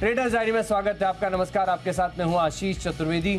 Traders diary में स्वागत है आपका। नमस्कार, आपके साथ मैं हूं आशीष चतुर्वेदी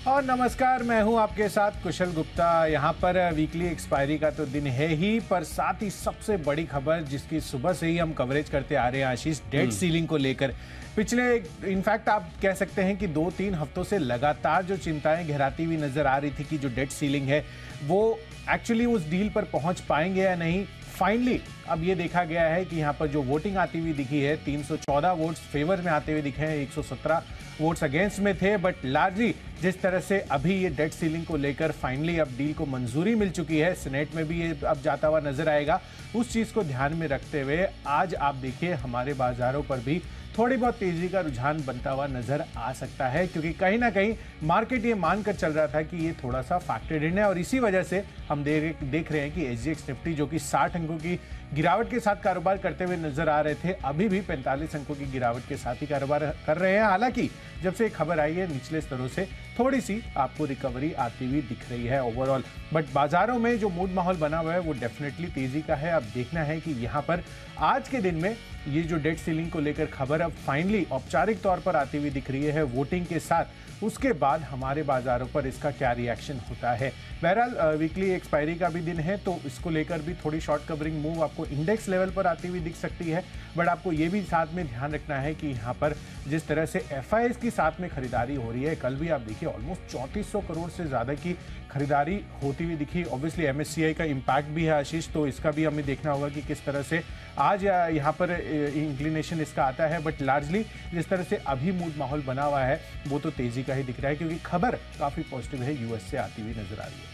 और नमस्कार, मैं हूं आपके साथ कुशल गुप्ता। यहां पर वीकली एक्सपायरी का तो दिन है ही, पर साथ ही सबसे बड़ी खबर जिसकी सुबह से ही हम कवरेज करते आ रहे हैं आशीष, डेट सीलिंग को लेकर। पिछले इनफैक्ट आप कह सकते हैं कि 2-3 हफ्तों से लगातार जो चिंताएं गहराती हुई नजर आ रही थी कि जो डेट सीलिंग है वो एक्चुअली उस डील पर पहुंच पाएंगे या नहीं। फाइनली अब ये देखा गया है कि यहाँ पर जो वोटिंग आती हुई दिखी है, 314 वोट्स फेवर में आते हुए दिखे हैं, 117 वोट्स अगेंस्ट में थे। बट लार्जली जिस तरह से अभी ये डेट सीलिंग को लेकर फाइनली अब डील को मंजूरी मिल चुकी है, सीनेट में भी ये अब जाता हुआ नजर आएगा। उस चीज को ध्यान में रखते हुए आज आप देखिए हमारे बाजारों पर भी थोड़ी बहुत तेजी का रुझान बनता हुआ नजर आ सकता है, क्योंकि कहीं ना कहीं मार्केट ये मानकर चल रहा था कि ये थोड़ा सा फैक्टर्ड इन है। और इसी वजह से हम देख रहे हैं कि एसजीएक्स निफ्टी जो कि 60 अंकों की गिरावट के साथ कारोबार करते हुए नजर आ रहे थे, अभी भी 45 अंकों की गिरावट के साथ ही कारोबार कर रहे हैं। हालांकि जब से खबर आई है निचले स्तरों से थोड़ी सी आपको रिकवरी आती हुई दिख रही है ओवरऑल, बट बाजारों में जो मूड माहौल बना हुआ है वो डेफिनेटली तेजी का है। अब देखना है कि यहाँ पर आज के दिन में ये जो डेट सीलिंग को लेकर खबर अब फाइनली औपचारिक तौर पर आती हुई दिख रही है वोटिंग के साथ, उसके बाद हमारे बाजारों पर इसका क्या रिएक्शन होता है। बहरहाल वीकली एक्सपायरी का भी दिन है, तो इसको लेकर भी थोड़ी शॉर्ट कवरिंग मूव आपको इंडेक्स लेवल पर आती हुई दिख सकती है। बट आपको ये भी साथ में ध्यान रखना है कि यहाँ पर जिस तरह से एफआईएस की साथ में खरीदारी हो रही है, कल भी आप देखिए ऑलमोस्ट 3400 करोड़ से ज्यादा की खरीदारी होती हुई दिखी। ऑब्वियसली एमएससीआई का इम्पैक्ट भी है आशीष, तो इसका भी हमें देखना होगा कि किस तरह से आज यहाँ पर इंक्लिनेशन इसका आता है। बट लार्जली जिस तरह से अभी मूड माहौल बना हुआ है वो तो तेजी का ही दिख रहा है, क्योंकि खबर काफी पॉजिटिव है, यूएस से आती हुई नजर आ रही है।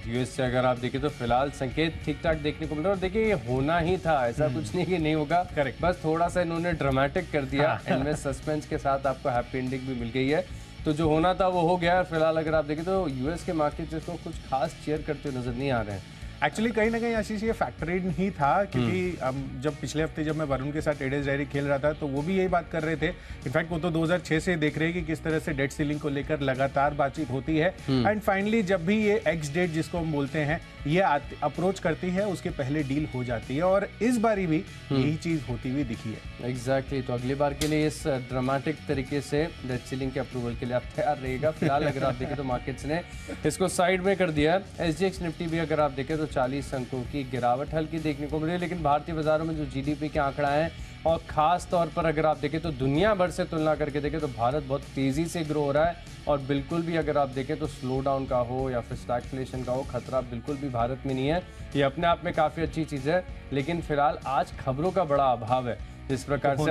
यूएस से अगर आप देखें तो फिलहाल संकेत ठीक ठाक देखने को मिल रहा है। और देखिए ये होना ही था, ऐसा कुछ नहीं कि नहीं होगा, बस थोड़ा सा इन्होंने ड्रामेटिक कर दिया। इनमें सस्पेंस के साथ आपको हैप्पी एंडिंग भी मिल गई है, तो जो होना था वो हो गया। फिलहाल अगर आप देखें तो यूएस के मार्केट जिसको कुछ खास चेयर करते हुए नजर नहीं आ रहे हैं। एक्चुअली कहीं ना कहीं आशीष ये फैक्टरीड ही था, क्योंकि जब पिछले हफ्ते जब मैं वरुण के साथ ट्रेडर्स डायरी खेल रहा था तो वो भी यही बात कर रहे थे। इनफैक्ट वो तो 2006 से देख रहे हैं कि किस तरह से डेट सीलिंग को लेकर लगातार बातचीत होती है। एंड फाइनली जब भी ये एक्स डेट जिसको हम बोलते हैं ये अप्रोच करती है, उसके पहले डील हो जाती है, और इस बारी भी यही चीज होती हुई दिखी है। एग्जैक्टली तो अगली बार के लिए इस ड्रामेटिक तरीके से डेट सीलिंग के अप्रूवल के लिए आप तैयार रहेगा। फिलहाल अगर आप देखें तो मार्केट्स ने इसको साइड में कर दिया। एसजीएक्स निफ्टी भी अगर आप देखें तो 40 अंकों की गिरावट हल्की देखने को मिल रही है, लेकिन भारतीय बाजारों में जो जीडीपी के आंकड़ा है और खास तौर पर अगर आप देखें तो दुनिया भर से तुलना करके देखें तो भारत बहुत तेजी से ग्रो हो रहा है, और बिल्कुल भी अगर आप देखें तो स्लो डाउन का हो या फिर स्टैगफ्लेशन का हो खतरा बिल्कुल भी भारत में नहीं है। ये अपने आप में काफी अच्छी चीज है, लेकिन फिलहाल आज खबरों का बड़ा अभाव है। जिस प्रकार तो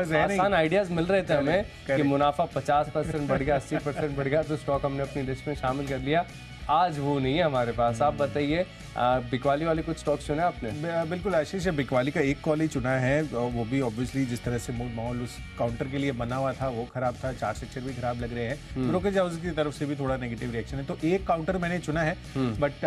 से आसान आइडियाज मिल रहे थे हमें कि मुनाफा 50% बढ़ गया, 80% बढ़ गया, तो स्टॉक हमने अपनी लिस्ट में शामिल कर लिया। आज वो नहीं है हमारे पास। आप बताइए, बिकवाली वाले कुछ स्टॉक्स चुने आपने? बिल्कुल आशीष, बिकवाली का एक कॉल ही चुना है, वो भी ऑब्वियसली जिस तरह से मूड माहौल उस काउंटर के लिए बना हुआ था वो खराब था, 4 सेक्टर भी खराब लग रहे हैं, ब्रोकरेज हाउस की तरफ से भी थोड़ा नेगेटिव रिएक्शन है, तो एक काउंटर मैंने चुना है। बट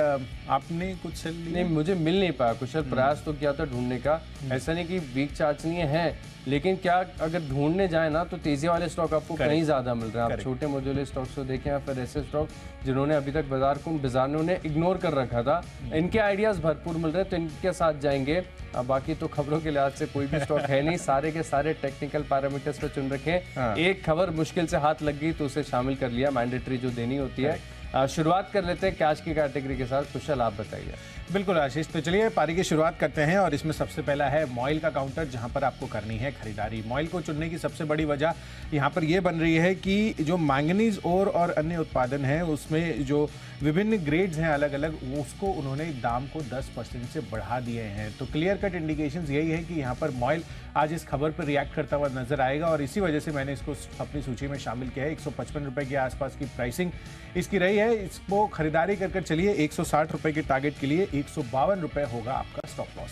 आपने कुछ सेल नहीं, मुझे मिल नहीं पाया। कुशल प्रयास तो किया था ढूंढने का, ऐसा नहीं कि वीक चार्ट्स नहीं है, लेकिन क्या अगर ढूंढने जाए ना तो तेजी वाले स्टॉक आपको कहीं ज्यादा मिल रहे हैं। आप छोटे मॉड्यूलर स्टॉक्स को देखें या फिर ऐसे स्टॉक जिन्होंने अभी तक बाजार ने इग्नोर कर रखा था, इनके आइडियाज भरपूर मिल रहे हैं, तो इनके साथ जाएंगे। बाकी तो खबरों के लिहाज से कोई भी स्टॉक है नहीं, सारे के सारे टेक्निकल पैरामीटर्स पे चुन रखे हैं। एक खबर मुश्किल से हाथ लग गई तो उसे शामिल कर लिया, मैंडेटरी जो देनी होती है। शुरुआत कर लेते हैं कैश की कैटेगरी के साथ। कुशल आप बताइए। बिल्कुल आशीष, तो चलिए पारी की शुरुआत करते हैं, और इसमें सबसे पहला है मॉइल का काउंटर, जहां पर आपको करनी है खरीदारी। मॉइल को चुनने की सबसे बड़ी वजह यहां पर यह बन रही है कि जो मैंगनीज ओर और अन्य उत्पादन है उसमें जो विभिन्न ग्रेड्स हैं अलग अलग, उसको उन्होंने दाम को 10% से बढ़ा दिए हैं। तो क्लियर कट इंडिकेशंस यही है कि यहाँ पर मॉइल आज इस खबर पर रिएक्ट करता हुआ नजर आएगा, और इसी वजह से मैंने इसको अपनी सूची में शामिल किया है। 155 रुपए के आसपास की प्राइसिंग इसकी रही है। इसको खरीदारी कर चलिए 160 रुपए के टारगेट के लिए 152 रुपए होगा आपका स्टॉप लॉस।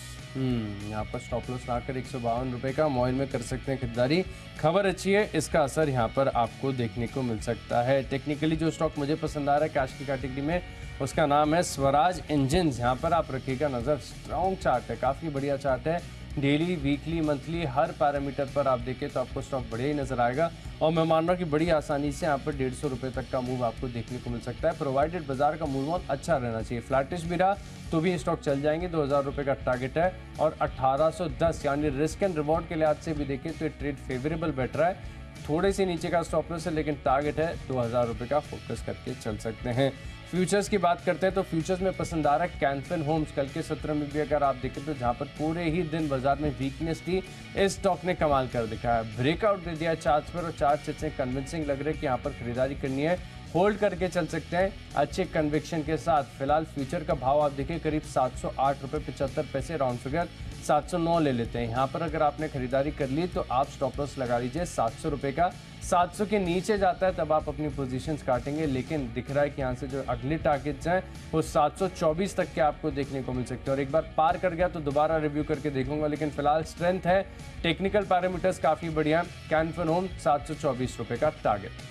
यहाँ पर स्टॉप लॉस लाकर 152 रुपए का मॉइल में कर सकते हैं खरीदारी। खबर अच्छी है, इसका असर यहाँ पर आपको देखने को मिल सकता है। टेक्निकली जो स्टॉक मुझे पसंद आ रहा है कैश की कैटेगरी में, उसका नाम है स्वराज इंजन्स। यहाँ पर आप रखिएगा नजर, स्ट्रॉन्ग चार्ट है, काफी बढ़िया चार्ट है। डेली, वीकली, मंथली हर पैरामीटर पर आप देखें तो आपको स्टॉक बढ़िया ही नजर आएगा। और मैं मान रहा हूँ कि बड़ी आसानी से यहाँ पर 150 रुपये तक का मूव आपको देखने को मिल सकता है, प्रोवाइडेड बाजार का मूव ऑन अच्छा रहना चाहिए। फ्लैटिश भी रहा तो भी स्टॉक चल जाएंगे। 2000 रुपये का टारगेट है और 1810 यानी रिस्क एंड रिवॉर्ड के लिहाज से भी देखें तो ये ट्रेड फेवरेबल बैठ रहा है। थोड़े से नीचे का स्टॉप लॉस है लेकिन टारगेट है 2000 रुपये का, फोकस करके चल सकते हैं। फ्यूचर्स की बात करते हैं तो फ्यूचर्स में पसंद आ रहा है कैन फिन होम्स। कल के सत्र में भी अगर आप देखें तो जहां पर पूरे ही दिन बाजार में वीकनेस थी, इस स्टॉक ने कमाल कर दिखाया, ब्रेकआउट दे दिया चार्ट्स पर और चार्ट्स अच्छे कन्विंसिंग लग रहे हैं कि यहाँ पर खरीदारी करनी है, होल्ड करके चल सकते हैं अच्छे कन्विक्शन के साथ। फिलहाल फ्यूचर का भाव आप देखिए करीब 708 रुपये 75 पैसे, राउंड फिगर 709 ले लेते हैं। यहाँ पर अगर आपने खरीदारी कर ली तो आप स्टॉप लॉस लगा लीजिए 700 रुपये का। 700 के नीचे जाता है तब आप अपनी पोजीशंस काटेंगे, लेकिन दिख रहा है कि यहाँ से जो अगले टारगेट्स हैं वो 724 तक के आपको देखने को मिल सकते हैं। और एक बार पार कर गया तो दोबारा रिव्यू करके देखूंगा, लेकिन फिलहाल स्ट्रेंथ है, टेक्निकल पैरामीटर्स काफ़ी बढ़िया। कैन फिन होम 724 रुपये का टारगेट।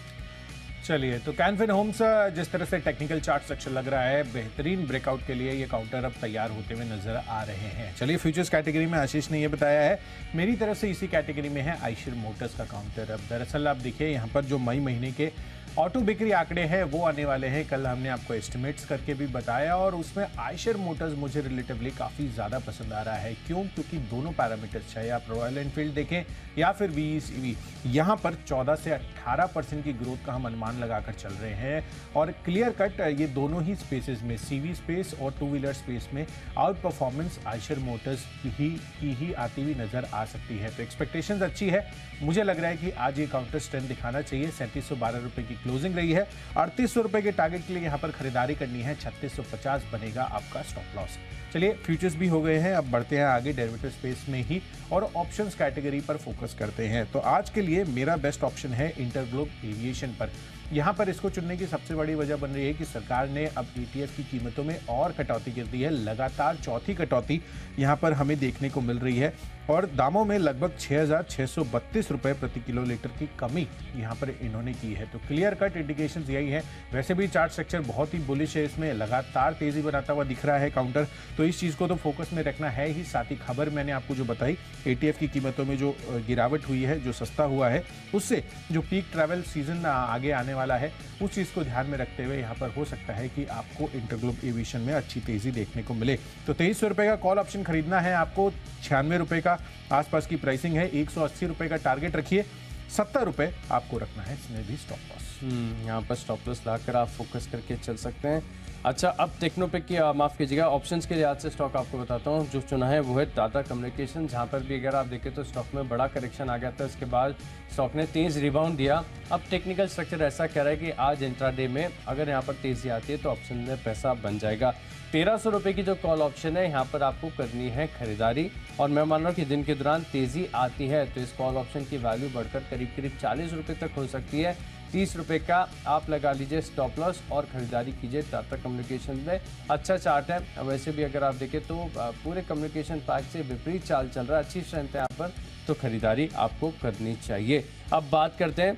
चलिए, तो कैन फिन होम्स जिस तरह से टेक्निकल चार्ट स्ट्रक्चर लग रहा है, बेहतरीन ब्रेकआउट के लिए ये काउंटर अब तैयार होते हुए नजर आ रहे हैं। चलिए, फ्यूचर्स कैटेगरी में आशीष ने ये बताया है, मेरी तरफ से इसी कैटेगरी में है आइशर मोटर्स का काउंटर। अब दरअसल आप देखिए यहाँ पर जो मई महीने के ऑटो बिक्री आंकड़े हैं वो आने वाले हैं। कल हमने आपको एस्टिमेट्स करके भी बताया और उसमें आइशर मोटर्स मुझे रिलेटिवली काफ़ी ज़्यादा पसंद आ रहा है। क्यों? क्योंकि दोनों पैरामीटर्स, चाहे आप रॉयल एनफील्ड देखें या फिर VECV, यहाँ पर 14 से 18% की ग्रोथ का हम अनुमान लगाकर चल रहे हैं। और क्लियर कट ये दोनों ही स्पेसेस में, CV स्पेस और टू व्हीलर स्पेस में आउट परफॉर्मेंस आइशर मोटर्स की ही आती हुई नजर आ सकती है। तो एक्सपेक्टेशंस अच्छी है, मुझे लग रहा है कि आज ये काउंटर स्ट्रेंथ दिखाना चाहिए। 3712 रुपये की क्लोजिंग रही है। 3800 रुपये के टारगेट के लिए यहाँ पर खरीदारी करनी है। 3650 बनेगा आपका स्टॉप लॉस। चलिए, फ्यूचर्स भी हो गए हैं, अब बढ़ते हैं आगे डेरिवेटिव स्पेस में ही और ऑप्शंस कैटेगरी पर फोकस करते हैं। तो आज के लिए मेरा बेस्ट ऑप्शन है इंटरग्लोब एविएशन पर। यहाँ पर इसको चुनने की सबसे बड़ी वजह बन रही है कि सरकार ने अब ETF की कीमतों में और कटौती कर दी है। लगातार चौथी कटौती यहाँ पर हमें देखने को मिल रही है और दामों में लगभग 6632 रुपये प्रति किलो लीटर की कमी यहाँ पर इन्होंने की है। तो क्लियर कट इंडिकेशन यही है। वैसे भी चार्ट स्ट्रक्चर बहुत ही बुलिश है, इसमें लगातार तेजी बनाता हुआ दिख रहा है काउंटर, तो इस चीज़ को तो फोकस में रखना है ही। साथ ही खबर मैंने आपको जो बताई, ETF की कीमतों में जो गिरावट हुई है, जो सस्ता हुआ है, उससे जो पीक ट्रैवल सीजन आगे आने वाला है उस चीज़ को ध्यान में रखते हुए यहाँ पर हो सकता है कि आपको इंटरग्लोब एविएशन में अच्छी तेजी देखने को मिले। तो 2300 रुपये का कॉल ऑप्शन खरीदना है आपको। 96 रुपये का आसपास की प्राइसिंग है। 180 रुपये का टारगेट रखिए। 70 रुपये आपको रखना है, इसमें भी स्टॉप लॉस। यहाँ पर स्टॉप लॉस लाकर आप फोकस करके चल सकते हैं। अच्छा, अब टेक्नोपिक की माफ़ कीजिएगा, ऑप्शंस के लिहाज से स्टॉक आपको बताता हूँ। जो चुना है वो है टाटा कम्युनिकेशन, जहाँ पर भी अगर आप देखें तो स्टॉक में बड़ा करेक्शन आ गया था, इसके बाद स्टॉक ने तेज़ रिबाउंड दिया। अब टेक्निकल स्ट्रक्चर ऐसा कह रहा है कि आज इंट्राडे में अगर यहाँ पर तेज़ी आती है तो ऑप्शन में पैसा बन जाएगा। 1300 रुपये की जो कॉल ऑप्शन है यहाँ पर आपको करनी है खरीदारी और मैं मान रहा हूँ कि दिन के दौरान तेज़ी आती है तो इस कॉल ऑप्शन की वैल्यू बढ़कर करीब करीब 40 रुपये तक हो सकती है। 30 रुपये का आप लगा लीजिए स्टॉप लॉस और खरीदारी कीजिए टाटा कम्युनिकेशन में। अच्छा चार्ट है, वैसे भी अगर आप देखें तो पूरे कम्युनिकेशन पैक से विपरीत चाल चल रहा है, अच्छी स्ट्रेंथ है यहाँ पर, तो खरीदारी आपको करनी चाहिए। अब बात करते हैं,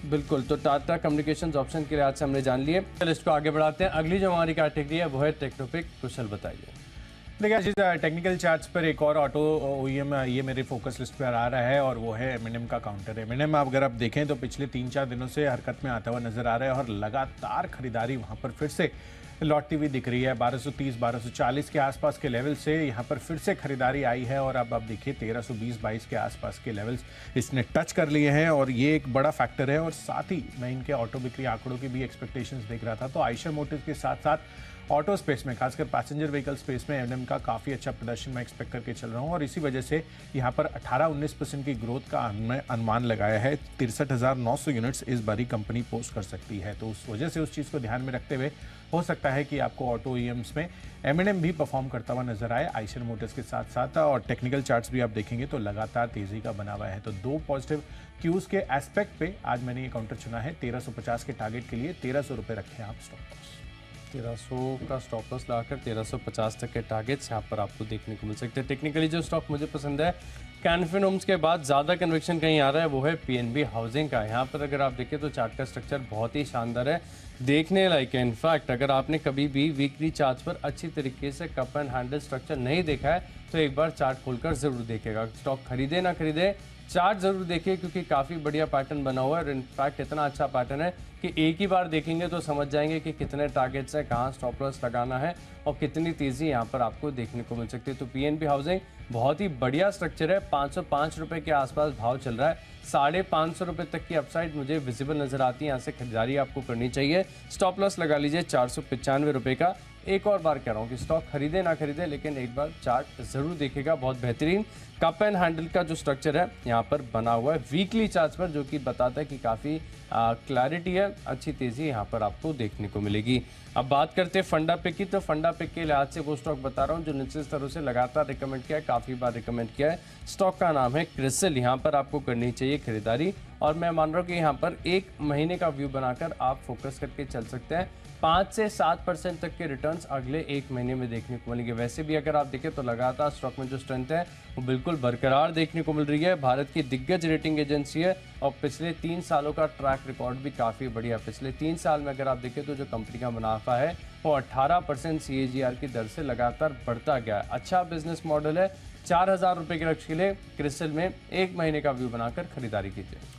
बिल्कुल, तो टाटा कम्युनिकेशंस ऑप्शन के लिहाज से हमने जान लिए। चलिए इसको आगे बढ़ाते हैं। अगली जो हमारी कैटेगरी है वो है टेक्नोपिक। कुशल बताइए। देखिए आशीष, टेक्निकल चार्ट्स पर एक और ऑटो OEM ये मेरे फोकस लिस्ट पर आ रहा है और वो है M&M का काउंटर है। M&M अगर आप देखें तो पिछले 3-4 दिनों से हरकत में आता हुआ नजर आ रहा है और लगातार खरीदारी वहाँ पर फिर से लौटती हुई दिख रही है। 1230-1240 के आसपास के लेवल से यहाँ पर फिर से खरीदारी आई है और अब आप देखिए 1320-22 के आसपास के लेवल्स इसने टच कर लिए हैं और ये एक बड़ा फैक्टर है। और साथ ही मैं इनके ऑटो बिक्री आंकड़ों की भी एक्सपेक्टेशंस देख रहा था, तो आइशर मोटर्स के साथ साथ ऑटो स्पेस में, खासकर पैसेंजर व्हीकल स्पेस में M&M का काफ़ी अच्छा प्रदर्शन मैं एक्सपेक्ट करके चल रहा हूँ और इसी वजह से यहाँ पर 18-19% की ग्रोथ का अनुमान लगाया है। 63,900 यूनिट्स इस बारी कंपनी पोस्ट कर सकती है, तो उस वजह से उस चीज़ को ध्यान में रखते हुए हो सकता है कि आपको ऑटो OEMs में M&M भी परफॉर्म करता हुआ नजर आए आइशर मोटर्स के साथ साथ। और टेक्निकल चार्ट्स भी आप देखेंगे तो लगातार तेजी का बना हुआ है। तो दो पॉजिटिव क्यूज के एस्पेक्ट पे आज मैंने ये काउंटर चुना है। 1350 के टारगेट के लिए 1300 रुपये रखें आप स्टॉप लॉस। 1300 का स्टॉप लॉस लाकर 1350 तक के टारगेट्स यहाँ पर आपको देखने को मिल सकते हैं। टेक्निकली जो स्टॉक मुझे पसंद है कैनफिन होम्स के बाद ज़्यादा कन्विक्शन कहीं आ रहा है, वो है पीएनबी हाउसिंग का। यहाँ पर अगर आप देखें तो चार्ट का स्ट्रक्चर बहुत ही शानदार है, देखने लायक है। इनफैक्ट अगर आपने कभी भी वीकली चार्ट पर अच्छी तरीके से कप एंड हैंडल स्ट्रक्चर नहीं देखा है तो एक बार चार्ट खोलकर ज़रूर देखेगा। स्टॉक खरीदे ना खरीदे, चार्ट जरूर देखिए क्योंकि काफ़ी बढ़िया पैटर्न बना हुआ है और इनफैक्ट इतना अच्छा पैटर्न है कि एक ही बार देखेंगे तो समझ जाएंगे कि कितने टारगेट्स है, कहाँ स्टॉप लॉस लगाना है और कितनी तेज़ी यहाँ पर आपको देखने को मिल सकती है। तो पीएनबी हाउसिंग बहुत ही बढ़िया स्ट्रक्चर है, 505 रुपये के आसपास भाव चल रहा है, 550 रुपये तक की अपसाइड मुझे विजिबल नजर आती है। यहाँ से खरीदारी आपको करनी चाहिए। स्टॉप लॉस लगा लीजिए 495 रुपये का। एक और बार कह रहा हूँ कि स्टॉक खरीदे ना खरीदे लेकिन एक बार चार्ट जरूर देखेगा। बहुत बेहतरीन कप एंड हैंडल का जो स्ट्रक्चर है यहाँ पर बना हुआ है वीकली चार्ट्स पर, जो कि बताता है कि काफ़ी क्लैरिटी है, अच्छी तेज़ी यहाँ पर आपको देखने को मिलेगी। अब बात करते हैं फंडा पिक की, तो फंडा पिक के लिहाज से वो स्टॉक बता रहा हूँ जो निश्चित स्तरों से लगातार रिकमेंड किया है, काफ़ी बार रिकमेंड किया है। स्टॉक का नाम है क्रिसिल। यहाँ पर आपको करनी चाहिए खरीदारी और मैं मान रहा हूँ कि यहाँ पर एक महीने का व्यू बनाकर आप फोकस करके चल सकते हैं। 5 से 7% तक के रिटर्न्स अगले एक महीने में देखने को मिलेंगे। वैसे भी अगर आप देखें तो लगातार स्टॉक में जो स्ट्रेंथ है वो बिल्कुल बरकरार देखने को मिल रही है। भारत की दिग्गज रेटिंग एजेंसी है और पिछले 3 सालों का ट्रैक रिकॉर्ड भी काफ़ी बढ़िया। पिछले 3 साल में अगर आप देखें तो जो कंपनी का मुनाफा है वो 18% CAGR की दर से लगातार बढ़ता गया है। अच्छा बिजनेस मॉडल है। 4000 रुपये के लक्ष्य के लिए क्रिसिल में एक महीने का व्यू बनाकर खरीदारी कीजिए।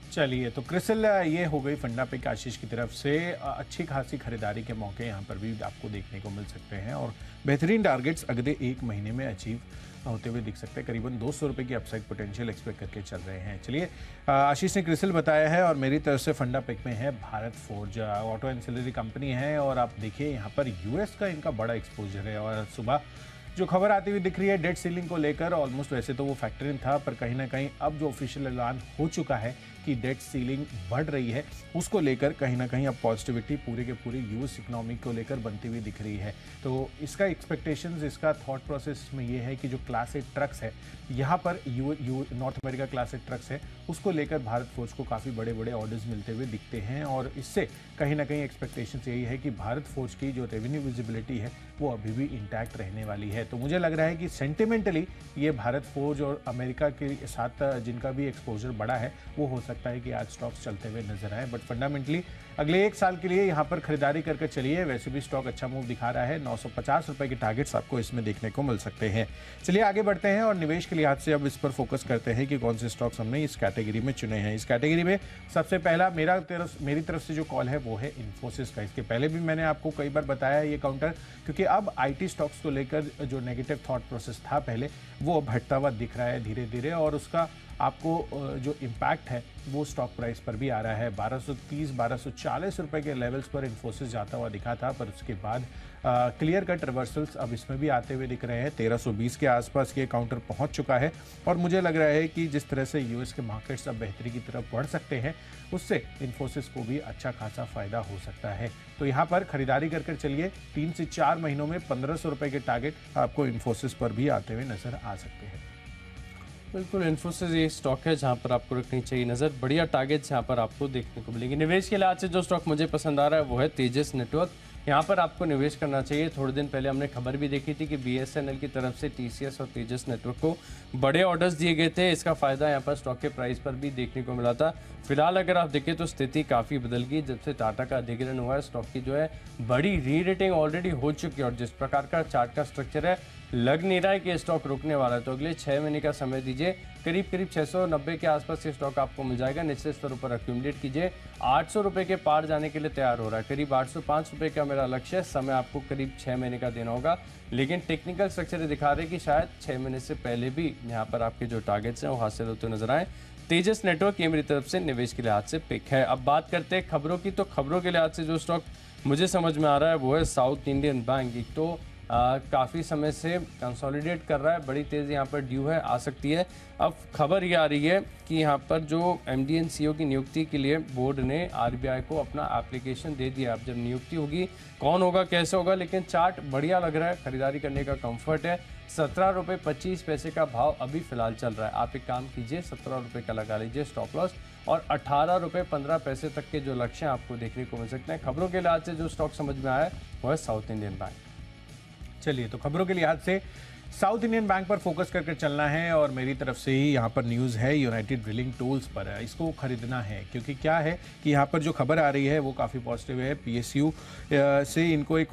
चलिए, तो क्रिसिल ये हो गई फंडा पिक आशीष की तरफ से। अच्छी खासी खरीदारी के मौके यहाँ पर भी आपको देखने को मिल सकते हैं और बेहतरीन टारगेट्स अगले एक महीने में अचीव होते हुए दिख सकते हैं। करीबन 200 रुपये की अपसाइड पोटेंशियल एक्सपेक्ट करके चल रहे हैं। चलिए, आशीष ने क्रिसिल बताया है और मेरी तरफ से फंडा पिक में है Bharat forge. Auto ancillary company है और आप देखिए यहाँ पर यूएस का इनका बड़ा एक्सपोजर है और सुबह जो खबर आती हुई दिख रही है डेट सीलिंग को लेकर, ऑलमोस्ट वैसे तो वो फैक्टर इन था पर कहीं ना कहीं अब जो ऑफिशियल ऐलान हो चुका है कि डेट सीलिंग बढ़ रही है, उसको लेकर कहीं ना कहीं अब पॉजिटिविटी पूरे के पूरे यूएस इकोनॉमी को लेकर बनती हुई दिख रही है। तो इसका एक्सपेक्टेशंस, इसका थॉट प्रोसेस में ये है कि जो क्लास 8 ट्रक्स है यहाँ पर नॉर्थ अमेरिका क्लास 8 ट्रक्स है उसको लेकर भारत फोर्ज को काफ़ी बड़े बड़े ऑर्डर्स मिलते हुए दिखते हैं और इससे कहीं ना कहीं एक्सपेक्टेशंस यही है कि भारत फोर्ज की जो रेवेन्यू विजिबिलिटी है वो अभी भी इंटैक्ट रहने वाली है। तो मुझे लग रहा है कि सेंटिमेंटली ये भारत फोर्ज और अमेरिका के साथ जिनका भी एक्सपोजर बड़ा है वो हो सकता है कि आज स्टॉक्स चलते हुए नजर आए, बट फंडामेंटली अगले एक साल के लिए यहाँ पर खरीदारी करके चलिए। वैसे भी स्टॉक अच्छा मूव दिखा रहा है, 950 रुपए के टारगेट्स आपको इसमें देखने को मिल सकते हैं। चलिए आगे बढ़ते हैं और निवेश के लिहाज से अब इस पर फोकस करते हैं कि कौन से स्टॉक्स हमने इस कैटेगरी में चुने हैं। इस कैटेगरी में सबसे पहला मेरी तरफ से जो कॉल है वो है इन्फोसिस का। इसके पहले भी मैंने आपको कई बार बताया ये काउंटर, क्योंकि अब IT स्टॉक्स को लेकर जो नेगेटिव थॉट प्रोसेस था पहले वो अब हटता हुआ दिख रहा है धीरे धीरे और उसका आपको जो इम्पैक्ट है वो स्टॉक प्राइस पर भी आ रहा है। 1230-1240 रुपए के लेवल्स पर इन्फोसिस जाता हुआ दिखा था पर उसके बाद क्लियर कट रिवर्सल्स अब इसमें भी आते हुए दिख रहे हैं। 1320 के आसपास ये काउंटर पहुंच चुका है और मुझे लग रहा है कि जिस तरह से यूएस के मार्केट्स अब बेहतरी की तरफ बढ़ सकते हैं उससे इन्फोसिस को भी अच्छा खासा फायदा हो सकता है। तो यहाँ पर खरीदारी कर चलिए। 3 से 4 महीनों में 1500 रुपए के टारगेट आपको इन्फोसिस पर भी आते हुए नजर आ सकते हैं। बिल्कुल, इन्फोसिस ये स्टॉक है जहां पर आपको रखनी चाहिए नज़र। बढ़िया टारगेट्स यहाँ पर आपको देखने को मिलेंगे। निवेश के लिहाज से जो स्टॉक मुझे पसंद आ रहा है वो है तेजस नेटवर्क। यहाँ पर आपको निवेश करना चाहिए। थोड़े दिन पहले हमने खबर भी देखी थी कि BSNL की तरफ से TCS और तेजस नेटवर्क को बड़े ऑर्डर्स दिए गए थे। इसका फायदा यहाँ पर स्टॉक के प्राइस पर भी देखने को मिला था। फिलहाल अगर आप देखें तो स्थिति काफ़ी बदल गई जब से टाटा का अधिग्रहण हुआ है। स्टॉक की जो है बड़ी री रेटिंग ऑलरेडी हो चुकी है और जिस प्रकार का चार्ट का स्ट्रक्चर है लग नहीं रहा है कि ये स्टॉक रुकने वाला है। तो अगले 6 महीने का समय दीजिए, करीब 690 के आसपास ये स्टॉक आपको मिल जाएगा। निचले स्तरों पर अक्यूमुलेट कीजिए। 800 रुपये के पार जाने के लिए तैयार हो रहा है। करीब 805 रुपये का मेरा लक्ष्य है। समय आपको करीब 6 महीने का देना होगा, लेकिन टेक्निकल स्ट्रक्चर दिखा रहे हैं कि शायद 6 महीने से पहले भी यहाँ पर आपके जो टारगेट्स हैं वो हासिल होते नजर आए। तेजस नेटवर्क ये मेरी तरफ से निवेश के लिहाज से पिक है। अब बात करते हैं खबरों की, तो खबरों के लिहाज से जो स्टॉक मुझे समझ में आ रहा है वो है साउथ इंडियन बैंक। एक तो काफ़ी समय से कंसोलिडेट कर रहा है, बड़ी तेज़ी यहाँ पर ड्यू है, आ सकती है। अब खबर ये आ रही है कि यहाँ पर जो MD and CEO की नियुक्ति के लिए बोर्ड ने RBI को अपना एप्लीकेशन दे दिया। अब जब नियुक्ति होगी कौन होगा कैसे होगा, लेकिन चार्ट बढ़िया लग रहा है, खरीदारी करने का कंफर्ट है। 17.25 रुपये का भाव अभी फिलहाल चल रहा है। आप एक काम कीजिए, 17 रुपये का लगा लीजिए स्टॉप लॉस और 18.15 रुपये तक के जो लक्ष्य आपको देखने को मिल सकते हैं। खबरों के लिहाज से जो स्टॉक समझ में आया है वो है साउथ इंडियन बैंक। चलिए, तो खबरों के लिहाज से साउथ इंडियन बैंक पर फोकस करके चलना है और मेरी तरफ से ही यहाँ पर न्यूज़ है यूनाइटेड ड्रिलिंग टूल्स पर। इसको खरीदना है क्योंकि क्या है कि यहाँ पर जो खबर आ रही है वो काफ़ी पॉजिटिव है। पीएसयू से इनको एक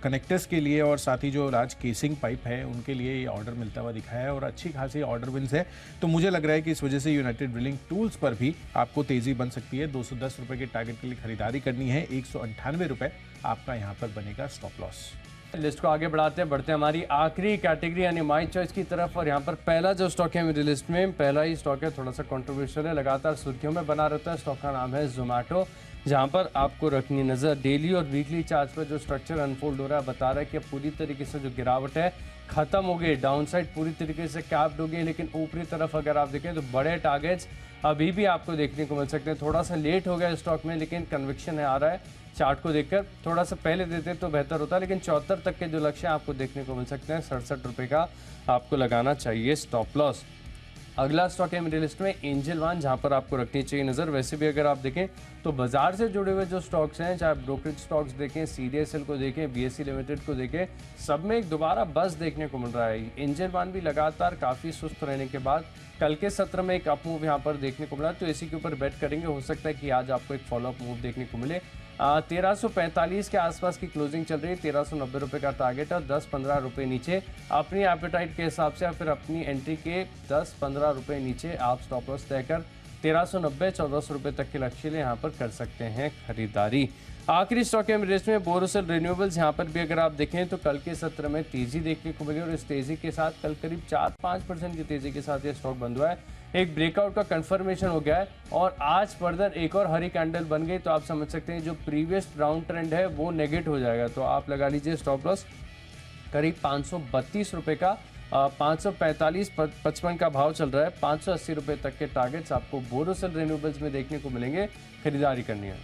कनेक्टर्स के लिए और साथ ही जो लार्ज केसिंग पाइप है उनके लिए ये ऑर्डर मिलता हुआ दिखा है और अच्छी खासी ऑर्डर विन्स है। तो मुझे लग रहा है कि इस वजह से यूनाइटेड ड्रिलिंग टूल्स पर भी आपको तेज़ी बन सकती है। 210 रुपये के टारगेट के लिए खरीदारी करनी है। 198 रुपये आपका यहाँ पर बनेगा स्टॉप लॉस। लिस्ट को आगे बढ़ते हैं हमारी आखिरी कैटेगरी यानी माई चॉइस की तरफ। और यहाँ पर पहला जो स्टॉक है मेरी लिस्ट में, पहला ही स्टॉक है, थोड़ा सा कंट्रोवर्शियल है, लगातार सुर्खियों में बना रहता है। स्टॉक का नाम है जोमेटो, जहाँ पर आपको रखनी नज़र डेली और वीकली चार्ट पर जो स्ट्रक्चर अनफोल्ड हो रहा है बता रहा है कि अब पूरी तरीके से जो गिरावट है खत्म हो गई, डाउन साइड पूरी तरीके से कैप्ड हो गई। लेकिन ऊपरी तरफ अगर आप देखें तो बड़े टारगेट्स अभी भी आपको देखने को मिल सकते हैं। थोड़ा सा लेट हो गया स्टॉक में, लेकिन कन्विक्शन है आ रहा है। चार्ट को देखकर थोड़ा सा पहले देते तो बेहतर होता, लेकिन 74 तक के जो लक्ष्य आपको देखने को मिल सकते हैं। 67 रुपये का आपको लगाना चाहिए स्टॉप लॉस। अगला स्टॉक है मेरी लिस्ट में एंजल वन, जहां पर आपको रखनी चाहिए नज़र। वैसे भी अगर आप देखें तो बाजार से जुड़े हुए जो स्टॉक्स हैं, चाहे ब्रोकरेज स्टॉक्स देखें, सीडीएसएल को देखें, बीएसई लिमिटेड को देखें, सब में एक दोबारा बस देखने को मिल रहा है। एंजल वन भी लगातार काफ़ी सुस्त रहने के बाद कल के सत्र में एक अप मूव यहाँ पर देखने को मिला, तो इसी के ऊपर बेट करेंगे। हो सकता है कि आज आपको एक फॉलोअप मूव देखने को मिले। 1345 के आसपास की क्लोजिंग चल रही है। 1390 रुपये का टारगेट है और 10-15 रुपये नीचे अपनी एपेटाइट के हिसाब से या फिर अपनी एंट्री के 10-15 रुपये नीचे आप स्टॉप लॉस तय कर 1390-1400 रुपये तक के लक्ष्य लिए यहाँ पर कर सकते हैं खरीदारी। आखिरी स्टॉक है मेरे लिस्ट में बोरोसिल रिन्यूएबल्स। यहाँ पर भी अगर आप देखें तो कल के सत्र में तेजी देखने को मिली और इस तेजी के साथ कल करीब 4-5% की तेजी के साथ ये स्टॉक बंद हुआ है। एक ब्रेकआउट का कंफर्मेशन हो गया है और आज फर्दर एक और हरी कैंडल बन गई, तो आप समझ सकते हैं जो प्रीवियस डाउन ट्रेंड है वो नेगेट हो जाएगा। तो आप लगा लीजिए स्टॉप लॉस करीब 532 रुपये का। 545.55 का भाव चल रहा है। 580 रुपये तक के टारगेट्स आपको बोरोसिल रिन्यूएबल्स में देखने को मिलेंगे, खरीदारी करनी है।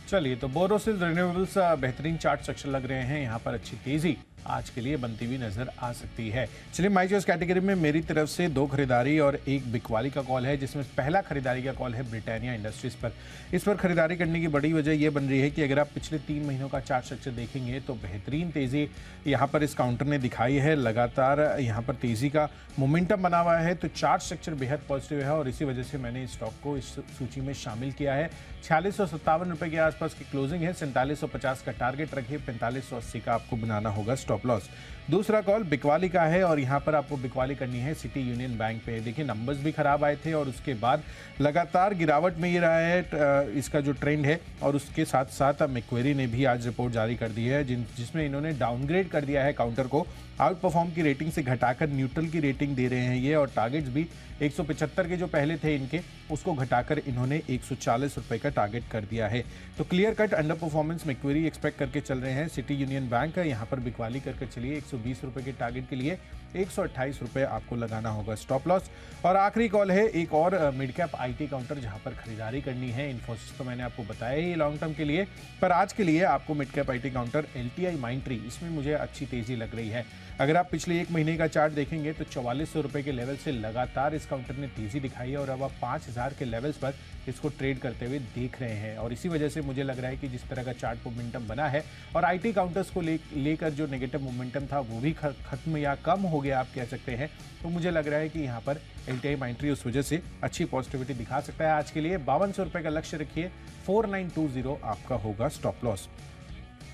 चलिए, तो बोरोसिल रिन्यूएबल्स बेहतरीन चार्ट स्ट्रक्चर लग रहे हैं। यहाँ पर अच्छी तेजी आज के लिए बनती हुई नजर आ सकती है। चलिए, माई चॉइस कैटेगरी में मेरी तरफ से 2 खरीदारी और 1 बिकवाली का कॉल है, जिसमें पहला खरीदारी का कॉल है ब्रिटानिया इंडस्ट्रीज पर। इस पर खरीदारी करने की बड़ी वजह यह बन रही है कि अगर आप पिछले 3 महीनों का चार्ट स्ट्रक्चर देखेंगे तो बेहतरीन तेजी यहाँ पर इस काउंटर ने दिखाई है। लगातार यहाँ पर तेजी का मोमेंटम बना हुआ है, तो चार्ट स्ट्रक्चर बेहद पॉजिटिव है और इसी वजह से मैंने इस स्टॉक को इस सूची में शामिल किया है। 4657 रुपये के आसपास की क्लोजिंग है। 4750 का टारगेट रखिए, 4580 का आपको बनाना होगा स्टॉप लॉस। दूसरा कॉल बिकवाली का है और यहाँ पर आपको बिकवाली करनी है सिटी यूनियन बैंक पे। देखिए, नंबर्स भी खराब आए थे और उसके बाद लगातार गिरावट में ये रहा है इसका जो ट्रेंड है। और उसके साथ साथ मैक्वेरी ने भी आज रिपोर्ट जारी कर दी है, जिसमें इन्होंने डाउनग्रेड कर दिया है काउंटर को। आउट परफॉर्म की रेटिंग से घटाकर न्यूट्रल की रेटिंग दे रहे हैं ये, और टारगेट्स भी 175 के जो पहले थे इनके, उसको घटाकर इन्होंने 140 रुपये का टारगेट कर दिया है। तो clear cut under performance Macquarie expect करके चल रहे हैं। सिटी यूनियन बैंक यहाँ पर बिकवाली करके चलिए। 120 रुपये के टारगेट के लिए 128 रुपये आपको लगाना होगा स्टॉप लॉस। और आखिरी कॉल है एक और मिड कैप आईटी काउंटर, जहां पर खरीदारी करनी है। इन्फोसिस तो मैंने आपको बताया ही लॉन्ग टर्म के लिए, पर आज के लिए आपको mid cap IT counter LTI माइंट्री, इसमें मुझे अच्छी तेजी लग रही है। अगर आप पिछले 1 महीने का चार्ट देखेंगे तो 4400 रुपये के लेवल से लगातार इस काउंटर ने तेजी दिखाई है और अब आप 5000 के लेवल्स पर इसको ट्रेड करते हुए देख रहे हैं। और इसी वजह से मुझे लग रहा है कि जिस तरह का चार्ट मोमेंटम बना है और आईटी काउंटर्स को लेकर जो नेगेटिव मोमेंटम था वो भी खत्म या कम हो गया आप कह सकते हैं, तो मुझे लग रहा है कि यहाँ पर एलटीआई माइंट्री उस वजह से अच्छी पॉजिटिविटी दिखा सकता है। आज के लिए 5200 रुपये का लक्ष्य रखिए। 4920 आपका होगा स्टॉप लॉस।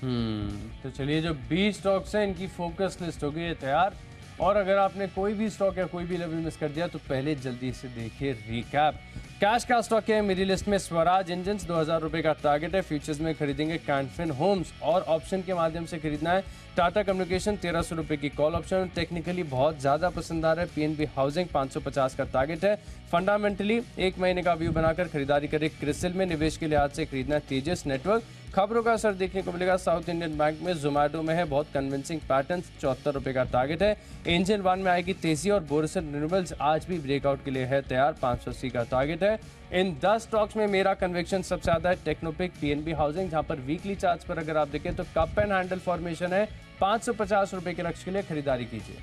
तो चलिए, जो 20 स्टॉक्स हैं इनकी फोकस लिस्ट हो गई है तैयार। और अगर आपने कोई भी स्टॉक या कोई भी लेवल मिस कर दिया तो पहले जल्दी से देखिए रिकैप। कैश का स्टॉक है मेरी लिस्ट में स्वराज इंजन्स, 2000 रुपये का टारगेट है। फ्यूचर्स में खरीदेंगे कैनफिन होम्स और ऑप्शन के माध्यम से खरीदना है टाटा कम्युनिकेशन, 1300 रुपये की कॉल ऑप्शन। टेक्निकली बहुत ज़्यादा पसंद आ रहा है पीएनबी हाउसिंग, 550 का टारगेट है। फंडामेंटली 1 महीने का व्यू बनाकर खरीदारी करें। क्रिसिल में निवेश के लिहाज से खरीदना है तेजस नेटवर्क। खबरों का असर देखने को मिलेगा साउथ इंडियन बैंक में, जोमेटो में है बहुत कन्विंसिंग पैटर्न, 74 रुपये का टारगेट है। एंजल वन में आएगी तेजी और बोरोसिल रिन्यूएबल्स आज भी ब्रेकआउट के लिए है तैयार, 580 का टारगेट है। इन 10 स्टॉक्स में मेरा कन्विक्शन सबसे ज़्यादा है टेक्नोपिक, पीएनबी हाउसिंग, जहां पर वीकली चार्ट्स पर अगर आप देखें तो कप एंड हैंडल फॉर्मेशन है। 550 रुपये के लक्ष्य के लिए खरीदारी कीजिए।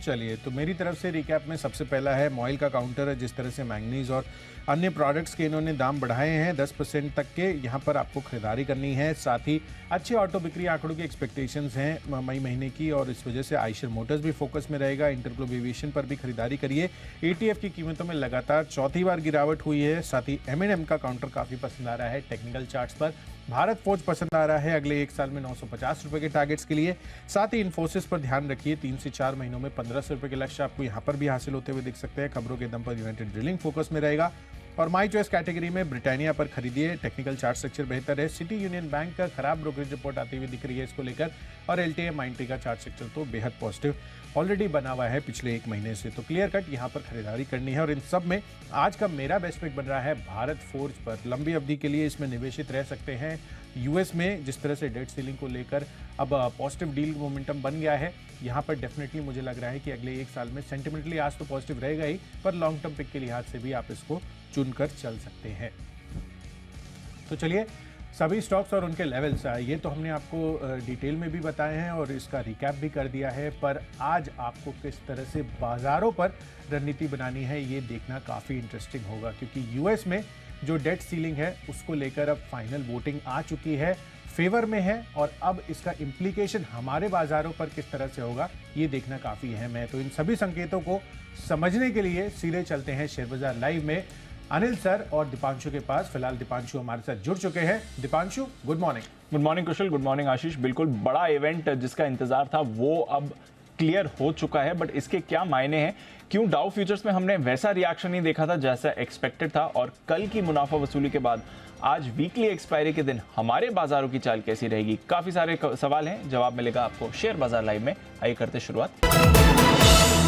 चलिए, तो मेरी तरफ से रिकैप में सबसे पहला है मॉइल का काउंटर, जिस तरह से मैंगनीज और अन्य प्रोडक्ट्स के इन्होंने दाम बढ़ाए हैं 10% तक के, यहाँ पर आपको खरीदारी करनी है। साथ ही अच्छे ऑटो बिक्री आंकड़ों की एक्सपेक्टेशंस हैं मई महीने की, और इस वजह से आइशर मोटर्स भी फोकस में रहेगा। इंटरग्लोब एविएशन पर भी खरीदारी करिए। ETF की कीमतों में लगातार चौथी बार गिरावट हुई है। साथ ही M&M का काउंटर काफ़ी पसंद आ रहा है टेक्निकल चार्ट्स पर। भारत फोर्ज पसंद आ रहा है अगले एक साल में 950 रुपए के टारगेट्स के लिए। साथ ही इन्फोसिस पर ध्यान रखिए, 3 से 4 महीनों में 1500 रुपए के लक्ष्य आपको यहाँ पर भी हासिल होते हुए दिख सकते हैं। खबरों के दम पर यूनाइटेड ड्रिलिंग फोकस में रहेगा। और माई चॉइस कैटेगरी में ब्रिटानिया पर खरीदिए, टेक्निकल चार्ट स्ट्रक्चर बेहतर है। सिटी यूनियन बैंक का खराब ब्रोकरेज रिपोर्ट आती हुई दिख रही है इसको लेकर, और LTI माइंट्री का चार्ट स्ट्रक्चर तो बेहद पॉजिटिव ऑलरेडी बना हुआ है पिछले एक महीने से, तो क्लियर कट यहाँ पर खरीदारी करनी है। और इन सब में आज का मेरा बेस्ट पिक बन रहा है भारत फोर्ज पर। लंबी अवधि के लिए इसमें निवेशित रह सकते हैं। US में जिस तरह से डेट सीलिंग को लेकर अब पॉजिटिव डील मोमेंटम बन गया है, यहाँ पर डेफिनेटली मुझे लग रहा है कि अगले एक साल में सेंटिमेंटली आज तो पॉजिटिव रहेगा ही, पर लॉन्ग टर्म पिक के लिहाज से भी आप इसको चुनकर चल सकते हैं। तो चलिए, सभी स्टॉक्स और उनके लेवल्स ये तो हमने आपको डिटेल में भी बताए हैं और इसका रिकैप भी कर दिया है, पर आज आपको किस तरह से बाजारों पर रणनीति बनानी है ये देखना काफ़ी इंटरेस्टिंग होगा, क्योंकि US में जो डेट सीलिंग है उसको लेकर अब फाइनल वोटिंग आ चुकी है, फेवर में है, और अब इसका इम्प्लीकेशन हमारे बाजारों पर किस तरह से होगा ये देखना काफ़ी अहम है। तो इन सभी संकेतों को समझने के लिए सीधे चलते हैं शेयर बाजार लाइव में अनिल सर और दीपांशु के पास। फिलहाल दीपांशु हमारे साथ जुड़ चुके हैं। Deepanshu, good morning. Good morning Kushal, good morning Ashish. बिल्कुल बड़ा इवेंट जिसका इंतजार था वो अब क्लियर हो चुका है, बट इसके क्या मायने हैं, क्यों डाउ फ्यूचर्स में हमने वैसा रिएक्शन नहीं देखा था जैसा एक्सपेक्टेड था, और कल की मुनाफा वसूली के बाद आज वीकली एक्सपायरी के दिन हमारे बाजारों की चाल कैसी रहेगी, काफी सारे सवाल हैं, जवाब मिलेगा आपको शेयर बाजार लाइव में। आइए करते शुरुआत।